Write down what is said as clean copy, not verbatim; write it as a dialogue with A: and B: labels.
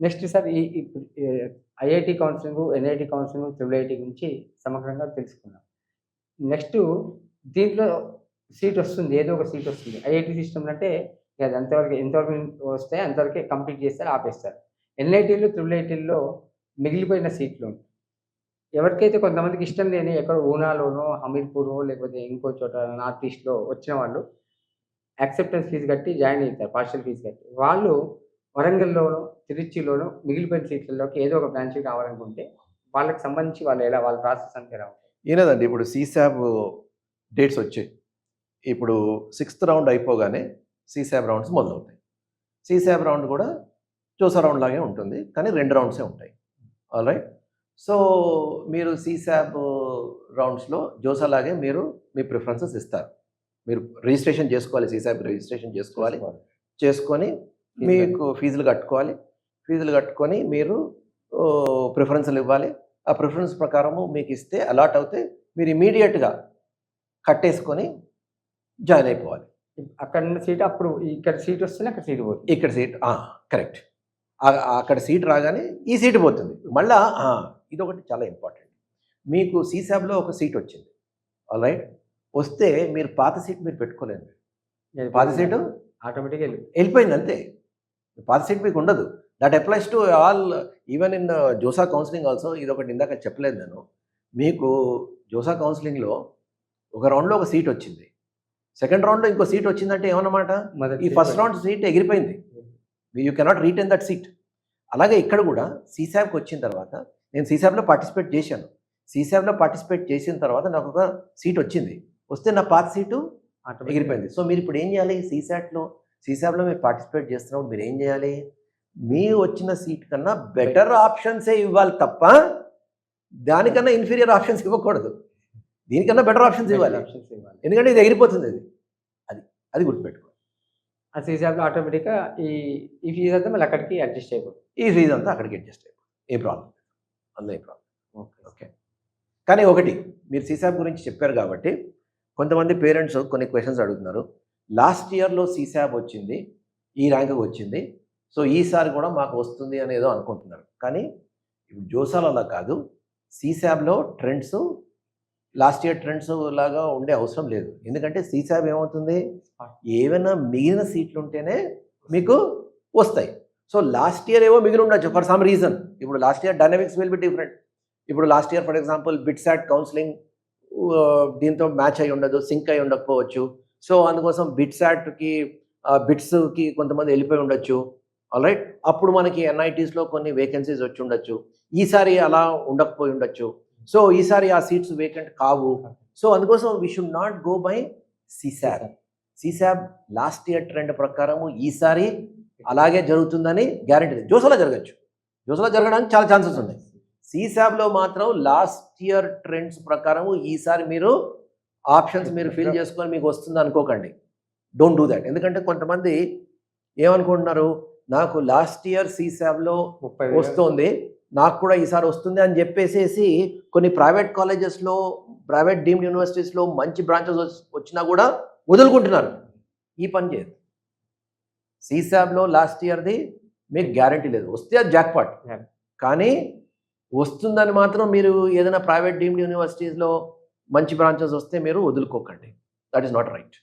A: Next sir ఇప్పుడు IIT counselling, NIT counselling, triple IT గురించి సమగ్రంగా తెలుసుకున్నాం. నెక్స్ట్ దీంట్లో సీట్ వస్తుంది. ఏదో ఒక సీట్ వస్తుంది. ఐఐటీ సిస్టమ్‌లో అంటే అది అంతవరకు ఎంతవరకు వస్తాయో అంతవరకే కంప్లీట్ చేస్తారు, ఆపేస్తారు. ఎన్ఐటీలు, ట్రిపుల్ ఐటీల్లో మిగిలిపోయిన సీట్లు ఉంటాయి. ఎవరికైతే కొంతమందికి ఇష్టం లేని ఎక్కడో ఊనాలోనో, హమీర్పూరో లేకపోతే ఇంకో చోట నార్త్ ఈస్ట్‌లో వచ్చిన వాళ్ళు యాక్సెప్టెన్స్ ఫీజ్ కట్టి జాయిన్ అయితారు. పార్షియల్ ఫీజ్ కట్టి. వాళ్ళు వరంగల్‌లోనో, తిరుచిలోనో మిగిలిపోయిన సీట్లలోకి ఏదో ఒక బ్రాంచ్‌కి కావాలనుకుంటే వాళ్ళకి సంబంధించి వాళ్ళ ప్రాసెస్ అంతా ఎలా ఉంటది?
B: ఏం లేదండి. ఇప్పుడు సీసాబ్ డేట్స్ వచ్చాయి. ఇప్పుడు 6థ్ రౌండ్ అయిపోగానే సీసాబ్ రౌండ్స్ మొదలవుతాయి. సీసాబ్ రౌండ్ కూడా జోసా రౌండ్ లాగే ఉంటుంది. కానీ 2 రౌండ్సే ఉంటాయి. ఆల్‌రైట్. సో, మీరు సీసాబ్ రౌండ్స్‌లో జోసా లాగే మీరు మీ ప్రిఫరెన్సెస్ ఇస్తారు. మీరు రిజిస్ట్రేషన్ చేసుకోవాలి. సీసాబ్ రిజిస్ట్రేషన్ చేసుకోవాలి. చేసుకొని మీకు ఫీజులు కట్టుకోవాలి. ఫీజులు కట్టుకొని మీరు ప్రిఫరెన్స్‌లు ఇవ్వాలి. ఆ ప్రిఫరెన్స్ ప్రకారము మీకు ఇస్తే అలాట్ అవుతే మీరు ఇమ్మీడియేట్‌గా కట్టేసుకొని జాయిన్ అయిపోవాలి.
A: అక్కడ ఉన్న సీట్ అప్పుడు ఇక్కడ సీట్ వస్తేనే అక్కడ సీట్ పోతుంది.
B: ఇక్కడ సీట్ కరెక్ట్. అక్కడ సీట్ రాగానే ఈ సీట్ పోతుంది. మళ్ళా ఇదొకటి చాలా ఇంపార్టెంట్. మీకు సీసాబ్‌లో ఒక సీట్ వచ్చింది. ఆల్‌రైట్. వస్తే మీరు పాత సీట్ మీరు పెట్టుకోలేరు. పాత సీటు
A: ఆటోమేటిక్‌గా
B: వెళ్ళిపోయింది అంతే. పాత సీట్ మీకు ఉండదు. That applies to all, even in JoSAA counselling also. ఇదొకటి ఇందాక చెప్పలేదు నేను. మీకు జోసా కౌన్సిలింగ్‌లో ఒక రౌండ్‌లో ఒక సీట్ వచ్చింది. సెకండ్ రౌండ్‌లో ఇంకో సీట్ వచ్చిందంటే ఏమన్నమాట? ఈ ఫస్ట్ రౌండ్ సీట్ ఎగిరిపోయింది. You cannot retain that seat. అలాగే ఇక్కడ కూడా సీసాబ్‌కి వచ్చిన తర్వాత నేను సీసాబ్‌లో పార్టిసిపేట్ చేశాను. సీసాబ్‌లో పార్టిసిపేట్ చేసిన తర్వాత నాకు ఒక సీట్ వచ్చింది. వస్తే నా పాత సీటు ఎగిరిపోయింది. సో మీరు ఇప్పుడు ఏం చేయాలి? సీసాబ్‌లో మీరు పార్టిసిపేట్ చేస్తున్నప్పుడు మీరు ఏం చేయాలి? మీరు వచ్చిన సీట్ కన్నా బెటర్ ఆప్షన్సే ఇవ్వాలి తప్ప దానికన్నా ఇన్ఫీరియర్ ఆప్షన్స్ ఇవ్వకూడదు. దీనికన్నా బెటర్ ఆప్షన్స్ ఇవ్వాలి. ఎందుకంటే ఇది ఎగిరిపోతుంది. అది గుర్తుపెట్టుకోవాలి.
A: ఆ సీసాబ్‌లో ఆటోమేటిక్‌గా ఈ ఫీజ్ అంతా మళ్ళీ అక్కడికి అడ్జస్ట్ అయిపోతుంది.
B: ఈ ఫీజ్ అంతా అక్కడికి అడ్జస్ట్ అయిపోతుంది. ఏ ప్రాబ్లం లేదు. అందులో ఏ ప్రాబ్లం. ఓకే. కానీ ఒకటి మీరు సీసాబ్ గురించి చెప్పారు కాబట్టి కొంతమంది పేరెంట్స్ కొన్ని క్వశ్చన్స్ అడుగుతున్నారు. లాస్ట్ ఇయర్‌లో సీసాబ్ వచ్చింది, ఈ ర్యాంక్‌కి వచ్చింది. సో ఈసారి కూడా మాకు వస్తుంది అని ఏదో అనుకుంటున్నారు. కానీ ఇప్పుడు జోసాలో అలా కాదు. సీసాబ్‌లో ట్రెండ్స్ లాస్ట్ ఇయర్ ట్రెండ్స్ లాగా ఉండే అవసరం లేదు. ఎందుకంటే సీసాబ్ ఏమవుతుంది? ఏమైనా మిగిలిన సీట్లు ఉంటేనే మీకు వస్తాయి. సో లాస్ట్ ఇయర్ ఏవో మిగిలి ఉండొచ్చు ఫర్ సమ్ రీజన్. ఇప్పుడు last year dynamics will be different. ఇప్పుడు last year for example BITSAT counselling దీంతో మ్యాచ్ అయి ఉండదు, సింక్ అయి ఉండకపోవచ్చు. సో అందుకోసం బిట్స్కి కొంతమంది వెళ్ళిపోయి ఉండొచ్చు. ఆల్రైట్. అప్పుడు మనకి ఎన్ఐటీస్లో కొన్ని వేకెన్సీస్ వచ్చి ఉండొచ్చు. ఈసారి అలా ఉండకపోయి ఉండొచ్చు. సో ఈసారి ఆ సీట్స్ వేకెంట్ కావు. సో అందుకోసం we should not go by సీసాబ్. సీసాబ్ last year trend ప్రకారము ఈసారి అలాగే జరుగుతుందని గ్యారెంటీ లేదు. జోసాలో జరగచ్చు. జోసాలో జరగడానికి చాలా ఛాన్సెస్ ఉన్నాయి. సీసాబ్లో మాత్రం లాస్ట్ ఇయర్ ట్రెండ్స్ ప్రకారము ఈసారి మీరు ఆప్షన్స్ మీరు ఫిల్ చేసుకొని మీకు వస్తుంది అనుకోకండి. Don't do that. ఎందుకంటే కొంతమంది ఏమనుకుంటున్నారు, నాకు లాస్ట్ ఇయర్ సీసాబ్లో వస్తుంది, నాకు కూడా ఈసారి వస్తుంది అని చెప్పేసేసి కొన్ని ప్రైవేట్ కాలేజెస్లో, ప్రైవేట్ డీమ్డ్ యూనివర్సిటీస్లో మంచి బ్రాంచెస్ వచ్చినా కూడా వదులుకుంటున్నారు. ఈ పని చేయదు. సీసాబ్లో లాస్ట్ ఇయర్ది మీకు గ్యారంటీ లేదు. వస్తే అది జాక్పాట్. కానీ వస్తుందని మాత్రం మీరు ఏదైనా ప్రైవేట్ డీమ్డ్ యూనివర్సిటీస్లో మంచి బ్రాంచెస్ వస్తే మీరు వదులుకోకండి. That is not right.